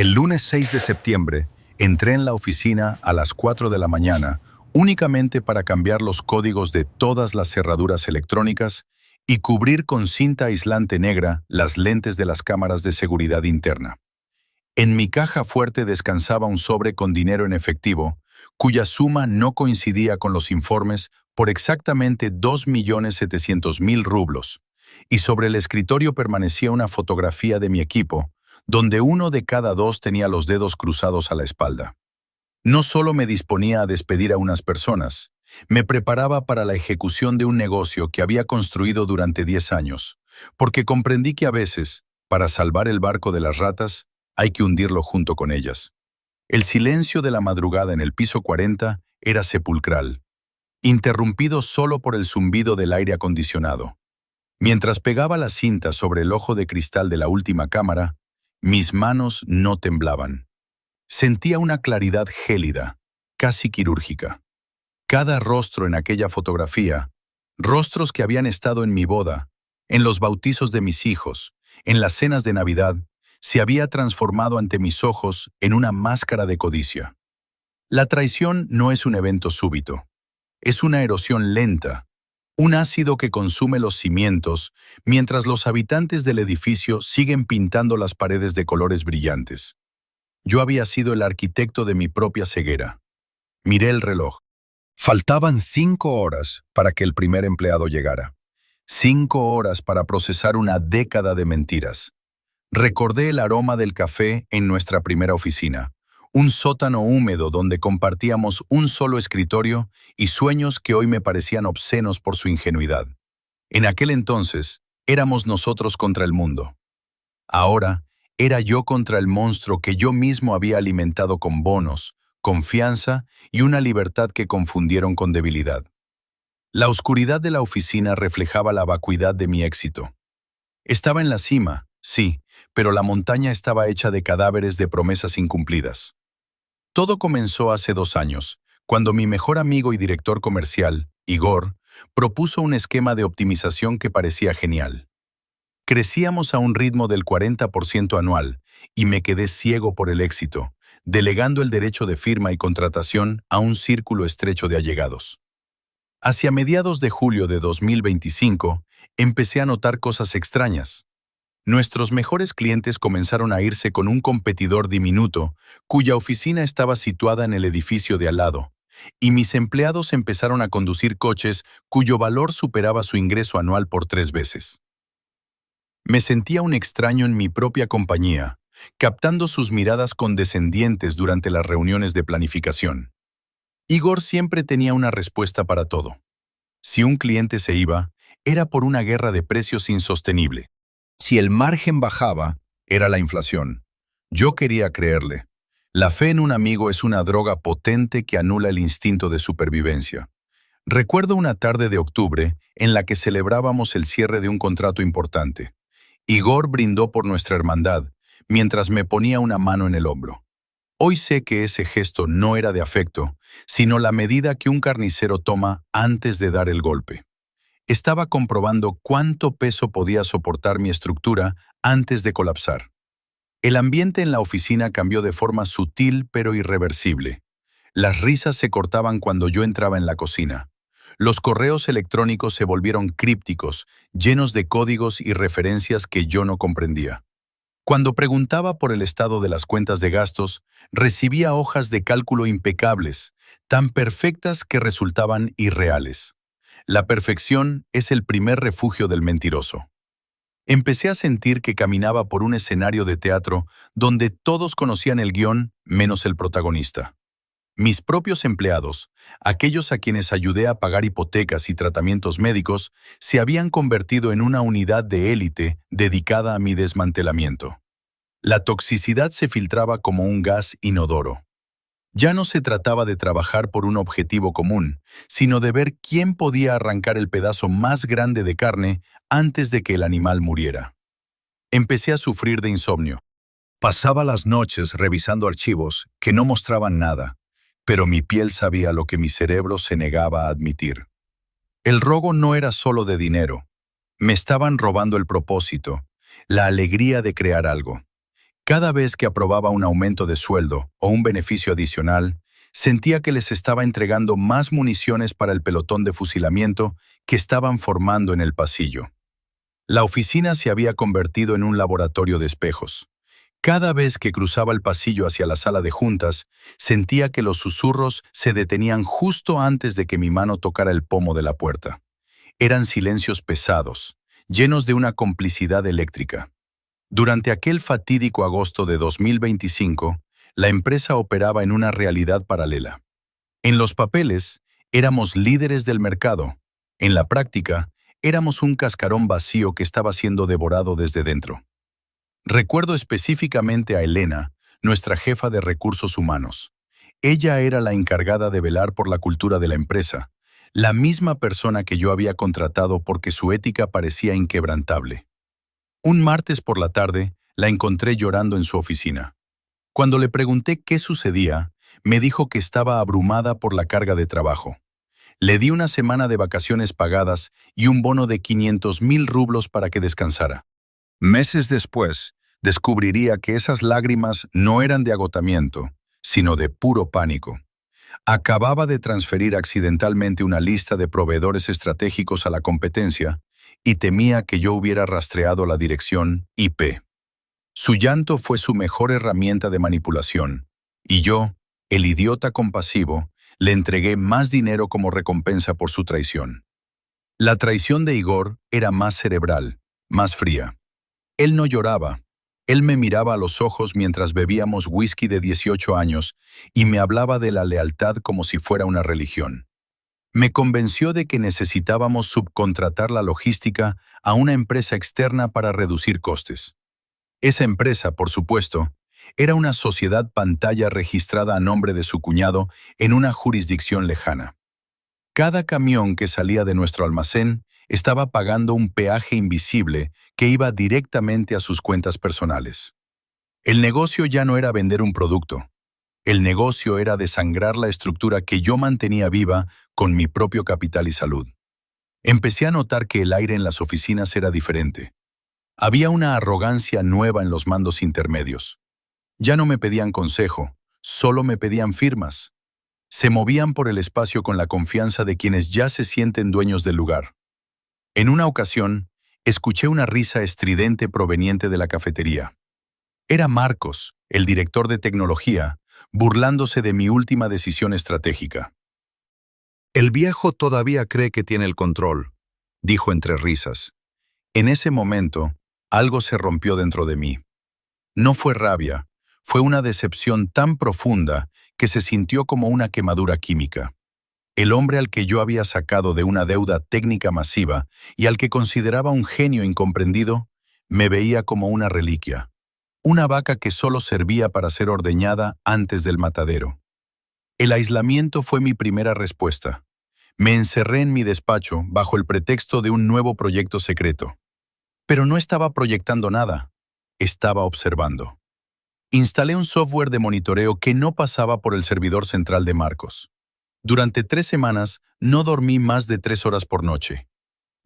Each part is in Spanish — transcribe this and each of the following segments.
El lunes 6 de septiembre, entré en la oficina a las 4 de la mañana únicamente para cambiar los códigos de todas las cerraduras electrónicas y cubrir con cinta aislante negra las lentes de las cámaras de seguridad interna. En mi caja fuerte descansaba un sobre con dinero en efectivo, cuya suma no coincidía con los informes por exactamente 2.700.000 rublos, y sobre el escritorio permanecía una fotografía de mi equipo, donde uno de cada dos tenía los dedos cruzados a la espalda. No solo me disponía a despedir a unas personas, me preparaba para la ejecución de un negocio que había construido durante 10 años, porque comprendí que a veces, para salvar el barco de las ratas, hay que hundirlo junto con ellas. El silencio de la madrugada en el piso 40 era sepulcral, interrumpido solo por el zumbido del aire acondicionado. Mientras pegaba la cinta sobre el ojo de cristal de la última cámara, mis manos no temblaban. Sentía una claridad gélida, casi quirúrgica. Cada rostro en aquella fotografía, rostros que habían estado en mi boda, en los bautizos de mis hijos, en las cenas de Navidad, se había transformado ante mis ojos en una máscara de codicia. La traición no es un evento súbito, es una erosión lenta, un ácido que consume los cimientos mientras los habitantes del edificio siguen pintando las paredes de colores brillantes. Yo había sido el arquitecto de mi propia ceguera. Miré el reloj. Faltaban 5 horas para que el primer empleado llegara. 5 horas para procesar una década de mentiras. Recordé el aroma del café en nuestra primera oficina, un sótano húmedo donde compartíamos un solo escritorio y sueños que hoy me parecían obscenos por su ingenuidad. En aquel entonces, éramos nosotros contra el mundo. Ahora, era yo contra el monstruo que yo mismo había alimentado con bonos, confianza y una libertad que confundieron con debilidad. La oscuridad de la oficina reflejaba la vacuidad de mi éxito. Estaba en la cima, sí, pero la montaña estaba hecha de cadáveres de promesas incumplidas. Todo comenzó hace 2 años, cuando mi mejor amigo y director comercial, Igor, propuso un esquema de optimización que parecía genial. Crecíamos a un ritmo del 40% anual y me quedé ciego por el éxito, delegando el derecho de firma y contratación a un círculo estrecho de allegados. Hacia mediados de julio de 2025, empecé a notar cosas extrañas. Nuestros mejores clientes comenzaron a irse con un competidor diminuto, cuya oficina estaba situada en el edificio de al lado, y mis empleados empezaron a conducir coches cuyo valor superaba su ingreso anual por 3 veces. Me sentía un extraño en mi propia compañía, captando sus miradas condescendientes durante las reuniones de planificación. Igor siempre tenía una respuesta para todo. Si un cliente se iba, era por una guerra de precios insostenible. Si el margen bajaba, era la inflación. Yo quería creerle. La fe en un amigo es una droga potente que anula el instinto de supervivencia. Recuerdo una tarde de octubre en la que celebrábamos el cierre de un contrato importante. Igor brindó por nuestra hermandad, mientras me ponía una mano en el hombro. Hoy sé que ese gesto no era de afecto, sino la medida que un carnicero toma antes de dar el golpe. Estaba comprobando cuánto peso podía soportar mi estructura antes de colapsar. El ambiente en la oficina cambió de forma sutil pero irreversible. Las risas se cortaban cuando yo entraba en la cocina. Los correos electrónicos se volvieron crípticos, llenos de códigos y referencias que yo no comprendía. Cuando preguntaba por el estado de las cuentas de gastos, recibía hojas de cálculo impecables, tan perfectas que resultaban irreales. La perfección es el primer refugio del mentiroso. Empecé a sentir que caminaba por un escenario de teatro donde todos conocían el guión menos el protagonista. Mis propios empleados, aquellos a quienes ayudé a pagar hipotecas y tratamientos médicos, se habían convertido en una unidad de élite dedicada a mi desmantelamiento. La toxicidad se filtraba como un gas inodoro. Ya no se trataba de trabajar por un objetivo común, sino de ver quién podía arrancar el pedazo más grande de carne antes de que el animal muriera. Empecé a sufrir de insomnio. Pasaba las noches revisando archivos que no mostraban nada, pero mi piel sabía lo que mi cerebro se negaba a admitir. El robo no era solo de dinero. Me estaban robando el propósito, la alegría de crear algo. Cada vez que aprobaba un aumento de sueldo o un beneficio adicional, sentía que les estaba entregando más municiones para el pelotón de fusilamiento que estaban formando en el pasillo. La oficina se había convertido en un laboratorio de espejos. Cada vez que cruzaba el pasillo hacia la sala de juntas, sentía que los susurros se detenían justo antes de que mi mano tocara el pomo de la puerta. Eran silencios pesados, llenos de una complicidad eléctrica. Durante aquel fatídico agosto de 2025, la empresa operaba en una realidad paralela. En los papeles, éramos líderes del mercado. En la práctica, éramos un cascarón vacío que estaba siendo devorado desde dentro. Recuerdo específicamente a Elena, nuestra jefa de recursos humanos. Ella era la encargada de velar por la cultura de la empresa, la misma persona que yo había contratado porque su ética parecía inquebrantable. Un martes por la tarde, la encontré llorando en su oficina. Cuando le pregunté qué sucedía, me dijo que estaba abrumada por la carga de trabajo. Le di una semana de vacaciones pagadas y un bono de 500,000 rublos para que descansara. Meses después, descubriría que esas lágrimas no eran de agotamiento, sino de puro pánico. Acababa de transferir accidentalmente una lista de proveedores estratégicos a la competencia y temía que yo hubiera rastreado la dirección IP. Su llanto fue su mejor herramienta de manipulación, y yo, el idiota compasivo, le entregué más dinero como recompensa por su traición. La traición de Igor era más cerebral, más fría. Él no lloraba. Él me miraba a los ojos mientras bebíamos whisky de 18 años y me hablaba de la lealtad como si fuera una religión. Me convenció de que necesitábamos subcontratar la logística a una empresa externa para reducir costes. Esa empresa, por supuesto, era una sociedad pantalla registrada a nombre de su cuñado en una jurisdicción lejana. Cada camión que salía de nuestro almacén estaba pagando un peaje invisible que iba directamente a sus cuentas personales. El negocio ya no era vender un producto. El negocio era desangrar la estructura que yo mantenía viva con mi propio capital y salud. Empecé a notar que el aire en las oficinas era diferente. Había una arrogancia nueva en los mandos intermedios. Ya no me pedían consejo, solo me pedían firmas. Se movían por el espacio con la confianza de quienes ya se sienten dueños del lugar. En una ocasión, escuché una risa estridente proveniente de la cafetería. Era Marcos, el director de tecnología, burlándose de mi última decisión estratégica. «El viejo todavía cree que tiene el control», dijo entre risas. En ese momento, algo se rompió dentro de mí. No fue rabia, fue una decepción tan profunda que se sintió como una quemadura química. El hombre al que yo había sacado de una deuda técnica masiva y al que consideraba un genio incomprendido, me veía como una reliquia, una vaca que solo servía para ser ordeñada antes del matadero. El aislamiento fue mi primera respuesta. Me encerré en mi despacho bajo el pretexto de un nuevo proyecto secreto. Pero no estaba proyectando nada, estaba observando. Instalé un software de monitoreo que no pasaba por el servidor central de Marcos. Durante 3 semanas no dormí más de 3 horas por noche.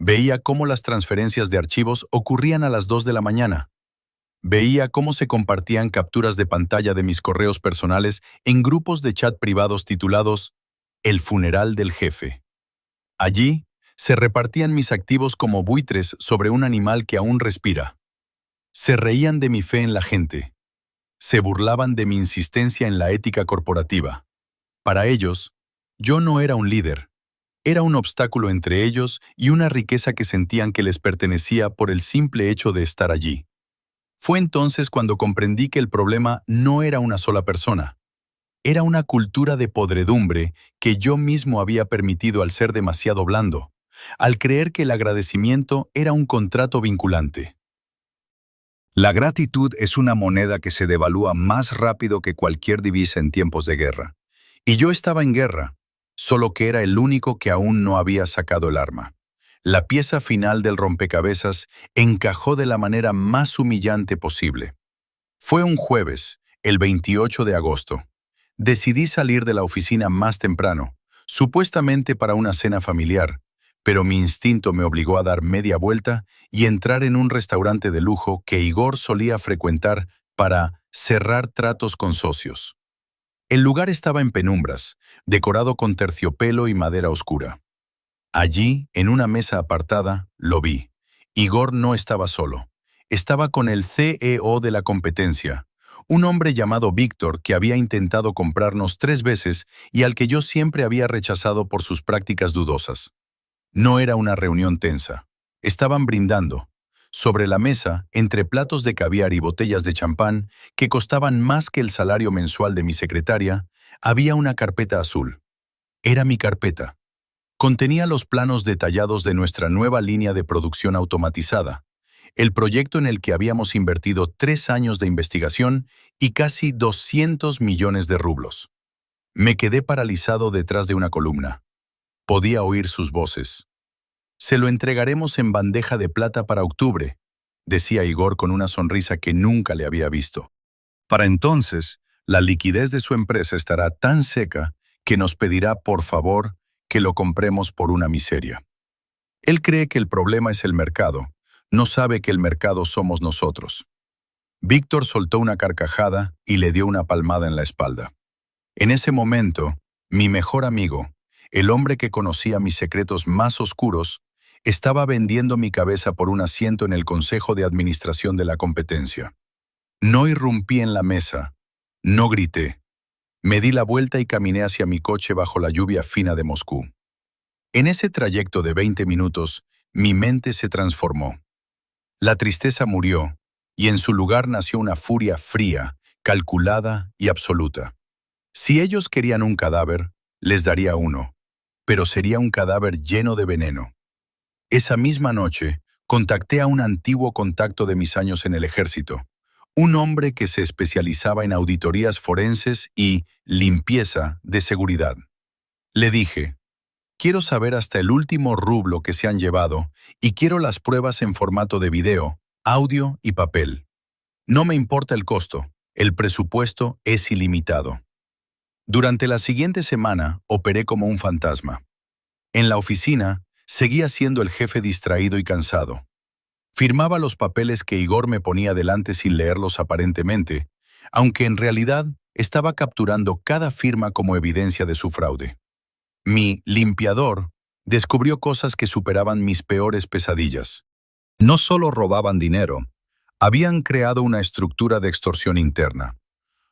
Veía cómo las transferencias de archivos ocurrían a las 2 de la mañana. Veía cómo se compartían capturas de pantalla de mis correos personales en grupos de chat privados titulados «El funeral del jefe». Allí se repartían mis activos como buitres sobre un animal que aún respira. Se reían de mi fe en la gente. Se burlaban de mi insistencia en la ética corporativa. Para ellos, yo no era un líder. Era un obstáculo entre ellos y una riqueza que sentían que les pertenecía por el simple hecho de estar allí. Fue entonces cuando comprendí que el problema no era una sola persona. Era una cultura de podredumbre que yo mismo había permitido al ser demasiado blando, al creer que el agradecimiento era un contrato vinculante. La gratitud es una moneda que se devalúa más rápido que cualquier divisa en tiempos de guerra. Y yo estaba en guerra, solo que era el único que aún no había sacado el arma. La pieza final del rompecabezas encajó de la manera más humillante posible. Fue un jueves, el 28 de agosto. Decidí salir de la oficina más temprano, supuestamente para una cena familiar, pero mi instinto me obligó a dar media vuelta y entrar en un restaurante de lujo que Igor solía frecuentar para cerrar tratos con socios. El lugar estaba en penumbras, decorado con terciopelo y madera oscura. Allí, en una mesa apartada, lo vi. Igor no estaba solo. Estaba con el CEO de la competencia, un hombre llamado Víctor que había intentado comprarnos 3 veces y al que yo siempre había rechazado por sus prácticas dudosas. No era una reunión tensa. Estaban brindando. Sobre la mesa, entre platos de caviar y botellas de champán, que costaban más que el salario mensual de mi secretaria, había una carpeta azul. Era mi carpeta. Contenía los planos detallados de nuestra nueva línea de producción automatizada, el proyecto en el que habíamos invertido 3 años de investigación y casi 200 millones de rublos. Me quedé paralizado detrás de una columna. Podía oír sus voces. «Se lo entregaremos en bandeja de plata para octubre», decía Igor con una sonrisa que nunca le había visto. «Para entonces, la liquidez de su empresa estará tan seca que nos pedirá, por favor, que lo compremos por una miseria. Él cree que el problema es el mercado, no sabe que el mercado somos nosotros». Víctor soltó una carcajada y le dio una palmada en la espalda. En ese momento, mi mejor amigo, el hombre que conocía mis secretos más oscuros, estaba vendiendo mi cabeza por un asiento en el Consejo de Administración de la competencia. No irrumpí en la mesa, no grité. Me di la vuelta y caminé hacia mi coche bajo la lluvia fina de Moscú. En ese trayecto de 20 minutos, mi mente se transformó. La tristeza murió, y en su lugar nació una furia fría, calculada y absoluta. Si ellos querían un cadáver, les daría uno, pero sería un cadáver lleno de veneno. Esa misma noche, contacté a un antiguo contacto de mis años en el ejército, un hombre que se especializaba en auditorías forenses y limpieza de seguridad. Le dije: «Quiero saber hasta el último rublo que se han llevado y quiero las pruebas en formato de video, audio y papel. No me importa el costo, el presupuesto es ilimitado». Durante la siguiente semana operé como un fantasma. En la oficina, seguía siendo el jefe distraído y cansado. Firmaba los papeles que Igor me ponía delante sin leerlos aparentemente, aunque en realidad estaba capturando cada firma como evidencia de su fraude. Mi limpiador descubrió cosas que superaban mis peores pesadillas. No solo robaban dinero, habían creado una estructura de extorsión interna.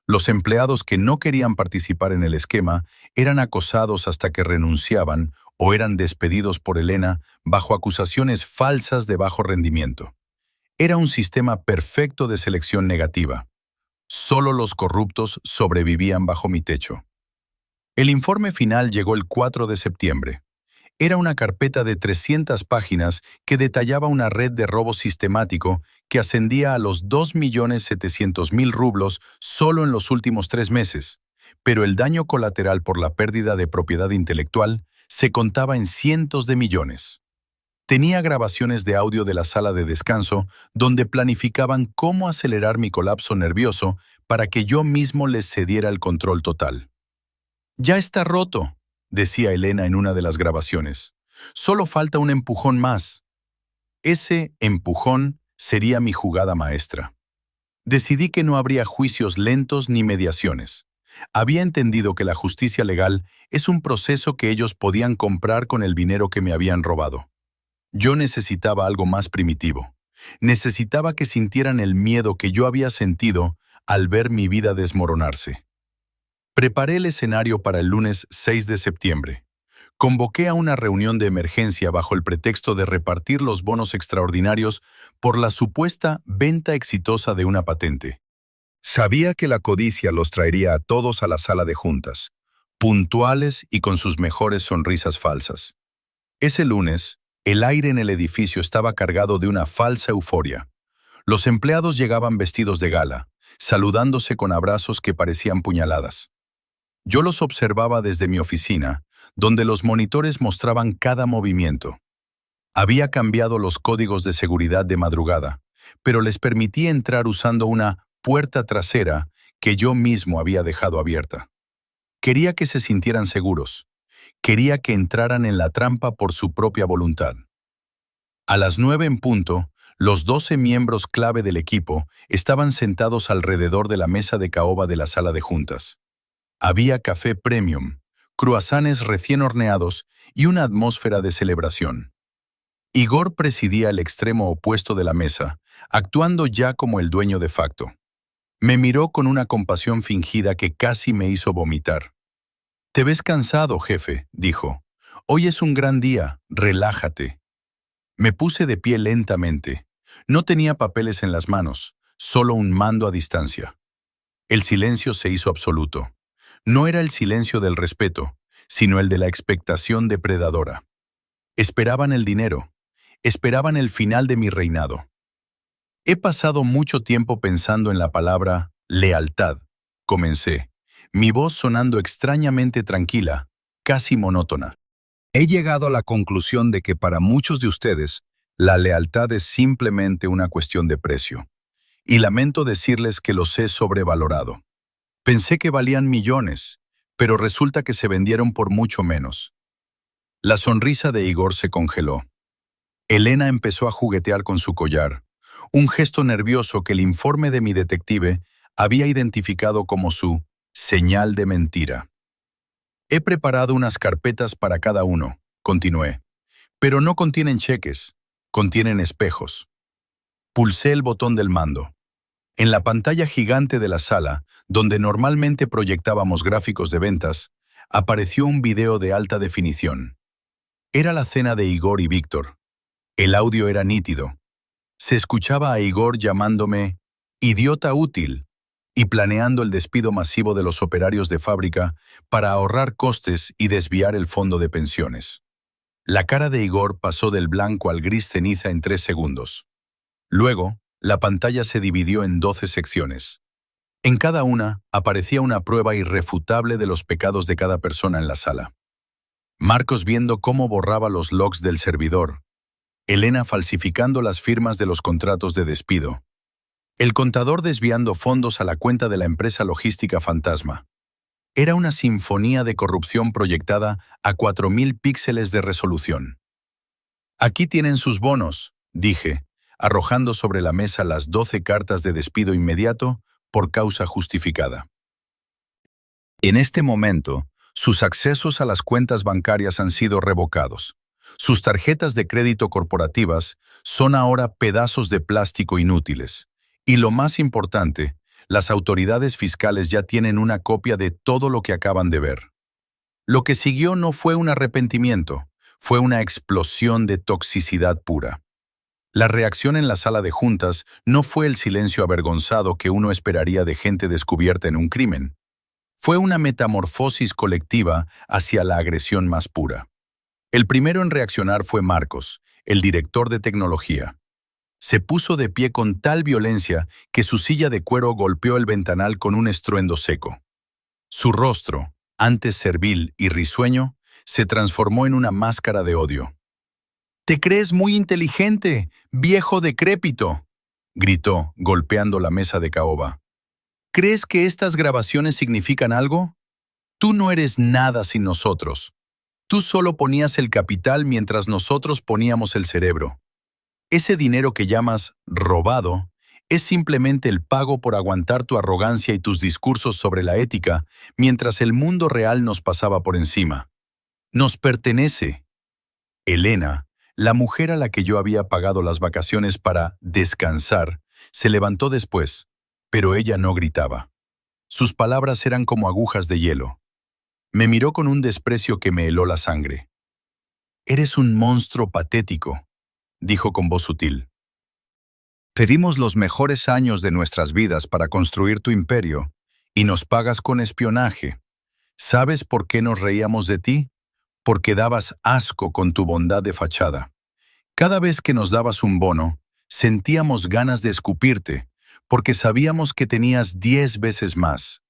Los empleados que no querían participar en el esquema eran acosados hasta que renunciaban o eran despedidos por Elena bajo acusaciones falsas de bajo rendimiento. Era un sistema perfecto de selección negativa. Solo los corruptos sobrevivían bajo mi techo. El informe final llegó el 4 de septiembre. Era una carpeta de 300 páginas que detallaba una red de robo sistemático que ascendía a los 2.700.000 rublos solo en los últimos 3 meses, pero el daño colateral por la pérdida de propiedad intelectual se contaba en cientos de millones. Tenía grabaciones de audio de la sala de descanso donde planificaban cómo acelerar mi colapso nervioso para que yo mismo les cediera el control total. «Ya está roto», decía Elena en una de las grabaciones. «Solo falta un empujón más». Ese empujón sería mi jugada maestra. Decidí que no habría juicios lentos ni mediaciones. Había entendido que la justicia legal es un proceso que ellos podían comprar con el dinero que me habían robado. Yo necesitaba algo más primitivo. Necesitaba que sintieran el miedo que yo había sentido al ver mi vida desmoronarse. Preparé el escenario para el lunes 6 de septiembre. Convoqué a una reunión de emergencia bajo el pretexto de repartir los bonos extraordinarios por la supuesta venta exitosa de una patente. Sabía que la codicia los traería a todos a la sala de juntas, puntuales y con sus mejores sonrisas falsas. Ese lunes, el aire en el edificio estaba cargado de una falsa euforia. Los empleados llegaban vestidos de gala, saludándose con abrazos que parecían puñaladas. Yo los observaba desde mi oficina, donde los monitores mostraban cada movimiento. Había cambiado los códigos de seguridad de madrugada, pero les permití entrar usando una puerta trasera que yo mismo había dejado abierta. Quería que se sintieran seguros. Quería que entraran en la trampa por su propia voluntad. A las 9 en punto, Los 12 miembros clave del equipo estaban sentados alrededor de la mesa de caoba de la sala de juntas. Había café premium, croissants recién horneados y una atmósfera de celebración. Igor presidía el extremo opuesto de la mesa, actuando ya como el dueño de facto. Me miró con una compasión fingida que casi me hizo vomitar. «Te ves cansado, jefe», dijo. «Hoy es un gran día, relájate». Me puse de pie lentamente. No tenía papeles en las manos, solo un mando a distancia. El silencio se hizo absoluto. No era el silencio del respeto, sino el de la expectación depredadora. Esperaban el dinero. Esperaban el final de mi reinado. He pasado mucho tiempo pensando en la palabra lealtad. Comencé, mi voz sonando extrañamente tranquila, casi monótona. He llegado a la conclusión de que para muchos de ustedes, la lealtad es simplemente una cuestión de precio. Y lamento decirles que los he sobrevalorado. Pensé que valían millones, pero resulta que se vendieron por mucho menos. La sonrisa de Igor se congeló. Elena empezó a juguetear con su collar, un gesto nervioso que el informe de mi detective había identificado como su señal de mentira. He preparado unas carpetas para cada uno, continué, pero no contienen cheques, contienen espejos. Pulsé el botón del mando. En la pantalla gigante de la sala, donde normalmente proyectábamos gráficos de ventas, apareció un video de alta definición. Era la cena de Igor y Víctor. El audio era nítido. Se escuchaba a Igor llamándome «idiota útil» y planeando el despido masivo de los operarios de fábrica para ahorrar costes y desviar el fondo de pensiones. La cara de Igor pasó del blanco al gris ceniza en 3 segundos. Luego, la pantalla se dividió en 12 secciones. En cada una aparecía una prueba irrefutable de los pecados de cada persona en la sala. Marcos viendo cómo borraba los logs del servidor. Elena falsificando las firmas de los contratos de despido. El contador desviando fondos a la cuenta de la empresa logística fantasma. Era una sinfonía de corrupción proyectada a 4000 píxeles de resolución. «Aquí tienen sus bonos», dije, arrojando sobre la mesa las 12 cartas de despido inmediato por causa justificada. En este momento, sus accesos a las cuentas bancarias han sido revocados. Sus tarjetas de crédito corporativas son ahora pedazos de plástico inútiles. Y lo más importante, las autoridades fiscales ya tienen una copia de todo lo que acaban de ver. Lo que siguió no fue un arrepentimiento, fue una explosión de toxicidad pura. La reacción en la sala de juntas no fue el silencio avergonzado que uno esperaría de gente descubierta en un crimen. Fue una metamorfosis colectiva hacia la agresión más pura. El primero en reaccionar fue Marcos, el director de tecnología. Se puso de pie con tal violencia que su silla de cuero golpeó el ventanal con un estruendo seco. Su rostro, antes servil y risueño, se transformó en una máscara de odio. «¡Te crees muy inteligente, viejo decrépito!», gritó, golpeando la mesa de caoba. «¿Crees que estas grabaciones significan algo? Tú no eres nada sin nosotros. Tú solo ponías el capital mientras nosotros poníamos el cerebro. Ese dinero que llamas robado es simplemente el pago por aguantar tu arrogancia y tus discursos sobre la ética mientras el mundo real nos pasaba por encima. Nos pertenece». Elena, la mujer a la que yo había pagado las vacaciones para descansar, se levantó después, pero ella no gritaba. Sus palabras eran como agujas de hielo. Me miró con un desprecio que me heló la sangre. «Eres un monstruo patético», dijo con voz sutil. «Te dimos los mejores años de nuestras vidas para construir tu imperio y nos pagas con espionaje. ¿Sabes por qué nos reíamos de ti? Porque dabas asco con tu bondad de fachada. Cada vez que nos dabas un bono, sentíamos ganas de escupirte, porque sabíamos que tenías 10 veces más.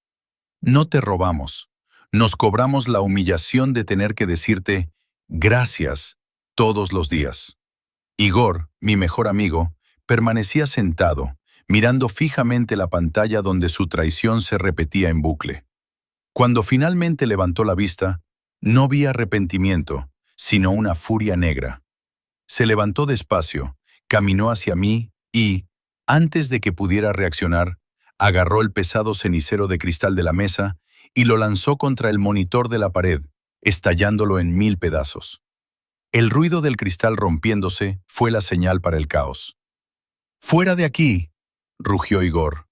No te robamos. Nos cobramos la humillación de tener que decirte gracias todos los días». Igor, mi mejor amigo, permanecía sentado, mirando fijamente la pantalla donde su traición se repetía en bucle. Cuando finalmente levantó la vista, no vi arrepentimiento, sino una furia negra. Se levantó despacio, caminó hacia mí y, antes de que pudiera reaccionar, agarró el pesado cenicero de cristal de la mesa y lo lanzó contra el monitor de la pared, estallándolo en 1000 pedazos. El ruido del cristal rompiéndose fue la señal para el caos. «¡Fuera de aquí!», rugió Igor.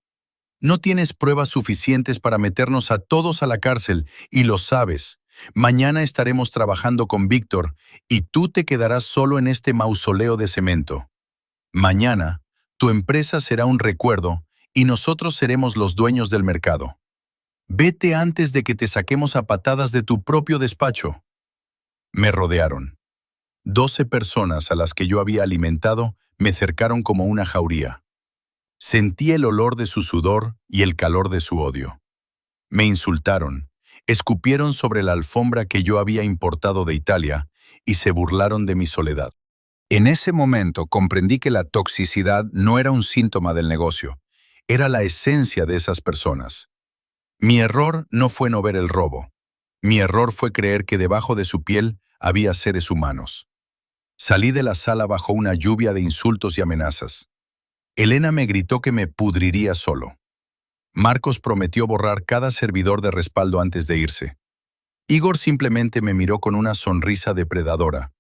«No tienes pruebas suficientes para meternos a todos a la cárcel, y lo sabes. Mañana estaremos trabajando con Víctor, y tú te quedarás solo en este mausoleo de cemento. Mañana, tu empresa será un recuerdo, y nosotros seremos los dueños del mercado. Vete antes de que te saquemos a patadas de tu propio despacho». Me rodearon. 12 personas a las que yo había alimentado me cercaron como una jauría. Sentí el olor de su sudor y el calor de su odio. Me insultaron, escupieron sobre la alfombra que yo había importado de Italia y se burlaron de mi soledad. En ese momento comprendí que la toxicidad no era un síntoma del negocio, era la esencia de esas personas. Mi error no fue no ver el robo. Mi error fue creer que debajo de su piel había seres humanos. Salí de la sala bajo una lluvia de insultos y amenazas. Elena me gritó que me pudriría solo. Marcos prometió borrar cada servidor de respaldo antes de irse. Igor simplemente me miró con una sonrisa depredadora,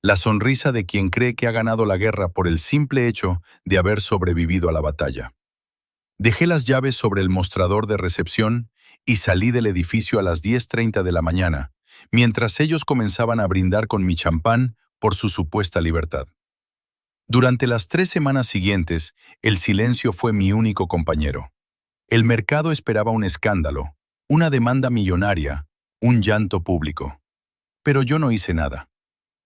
la sonrisa de quien cree que ha ganado la guerra por el simple hecho de haber sobrevivido a la batalla. Dejé las llaves sobre el mostrador de recepción y salí del edificio a las 10:30 de la mañana, mientras ellos comenzaban a brindar con mi champán por su supuesta libertad. Durante las 3 semanas siguientes, el silencio fue mi único compañero. El mercado esperaba un escándalo, una demanda millonaria, un llanto público. Pero yo no hice nada.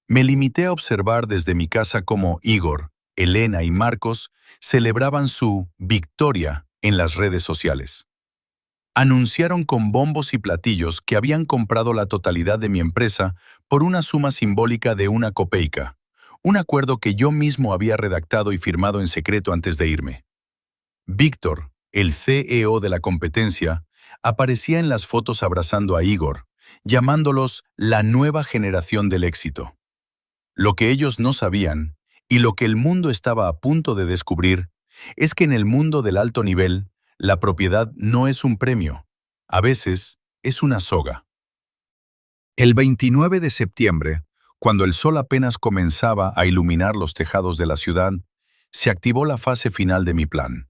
Me limité a observar desde mi casa cómo Igor, Elena y Marcos celebraban su victoria en las redes sociales. Anunciaron con bombos y platillos que habían comprado la totalidad de mi empresa por una suma simbólica de 1 copeica, un acuerdo que yo mismo había redactado y firmado en secreto antes de irme. Víctor, el CEO de la competencia, aparecía en las fotos abrazando a Igor, llamándolos la nueva generación del éxito. Lo que ellos no sabían, y lo que el mundo estaba a punto de descubrir, es que en el mundo del alto nivel, la propiedad no es un premio, a veces es una soga. El 29 de septiembre, cuando el sol apenas comenzaba a iluminar los tejados de la ciudad, se activó la fase final de mi plan.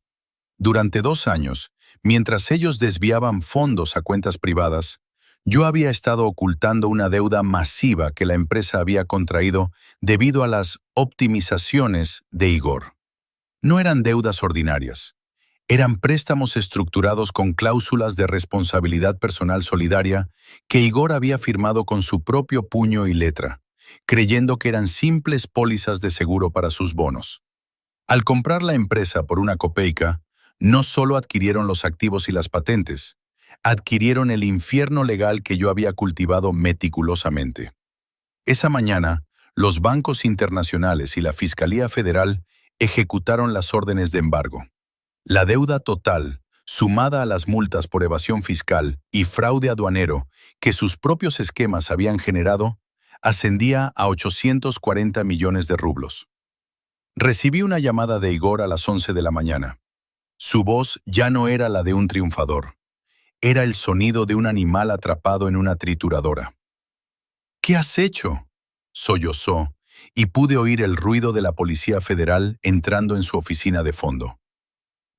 Durante 2 años, mientras ellos desviaban fondos a cuentas privadas, yo había estado ocultando una deuda masiva que la empresa había contraído debido a las optimizaciones de Igor. No eran deudas ordinarias. Eran préstamos estructurados con cláusulas de responsabilidad personal solidaria que Igor había firmado con su propio puño y letra, creyendo que eran simples pólizas de seguro para sus bonos. Al comprar la empresa por 1 copeica, no solo adquirieron los activos y las patentes, adquirieron el infierno legal que yo había cultivado meticulosamente. Esa mañana, los bancos internacionales y la Fiscalía Federal ejecutaron las órdenes de embargo. La deuda total, sumada a las multas por evasión fiscal y fraude aduanero que sus propios esquemas habían generado, ascendía a 840 millones de rublos. Recibí una llamada de Igor a las 11 de la mañana. Su voz ya no era la de un triunfador. Era el sonido de un animal atrapado en una trituradora. «¿Qué has hecho?», sollozó, y pude oír el ruido de la Policía Federal entrando en su oficina de fondo.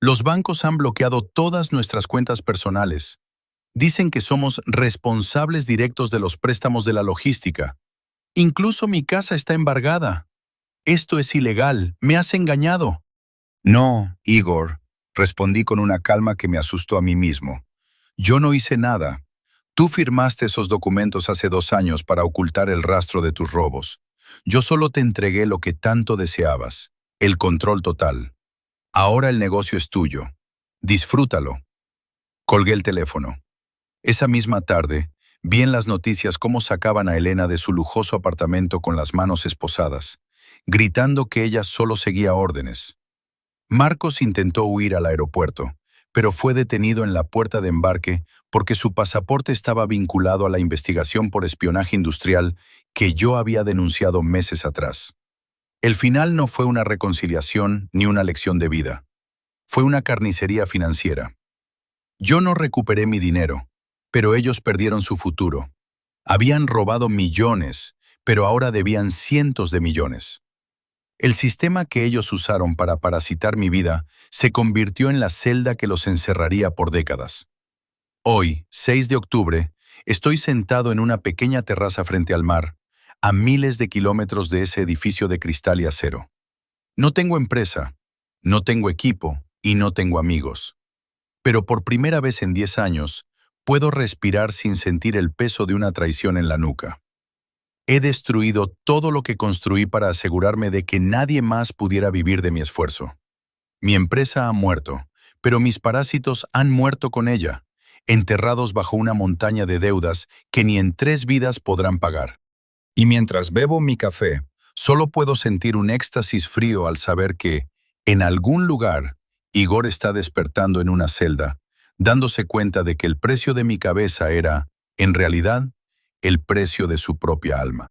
«Los bancos han bloqueado todas nuestras cuentas personales. Dicen que somos responsables directos de los préstamos de la logística. Incluso mi casa está embargada. Esto es ilegal. Me has engañado». «No, Igor», respondí con una calma que me asustó a mí mismo. «Yo no hice nada. Tú firmaste esos documentos hace 2 años para ocultar el rastro de tus robos. Yo solo te entregué lo que tanto deseabas, el control total. Ahora el negocio es tuyo. Disfrútalo». Colgué el teléfono. Esa misma tarde, vi en las noticias cómo sacaban a Elena de su lujoso apartamento con las manos esposadas, gritando que ella solo seguía órdenes. Marcos intentó huir al aeropuerto, pero fue detenido en la puerta de embarque porque su pasaporte estaba vinculado a la investigación por espionaje industrial que yo había denunciado meses atrás. El final no fue una reconciliación ni una lección de vida. Fue una carnicería financiera. Yo no recuperé mi dinero, pero ellos perdieron su futuro. Habían robado millones, pero ahora debían cientos de millones. El sistema que ellos usaron para parasitar mi vida se convirtió en la celda que los encerraría por décadas. Hoy, 6 de octubre, estoy sentado en una pequeña terraza frente al mar, a miles de kilómetros de ese edificio de cristal y acero. No tengo empresa, no tengo equipo y no tengo amigos. Pero por primera vez en 10 años, puedo respirar sin sentir el peso de una traición en la nuca. He destruido todo lo que construí para asegurarme de que nadie más pudiera vivir de mi esfuerzo. Mi empresa ha muerto, pero mis parásitos han muerto con ella, enterrados bajo una montaña de deudas que ni en 3 vidas podrán pagar. Y mientras bebo mi café, Solo puedo sentir un éxtasis frío al saber que, en algún lugar, Igor está despertando en una celda, dándose cuenta de que el precio de mi cabeza era, en realidad, el precio de su propia alma.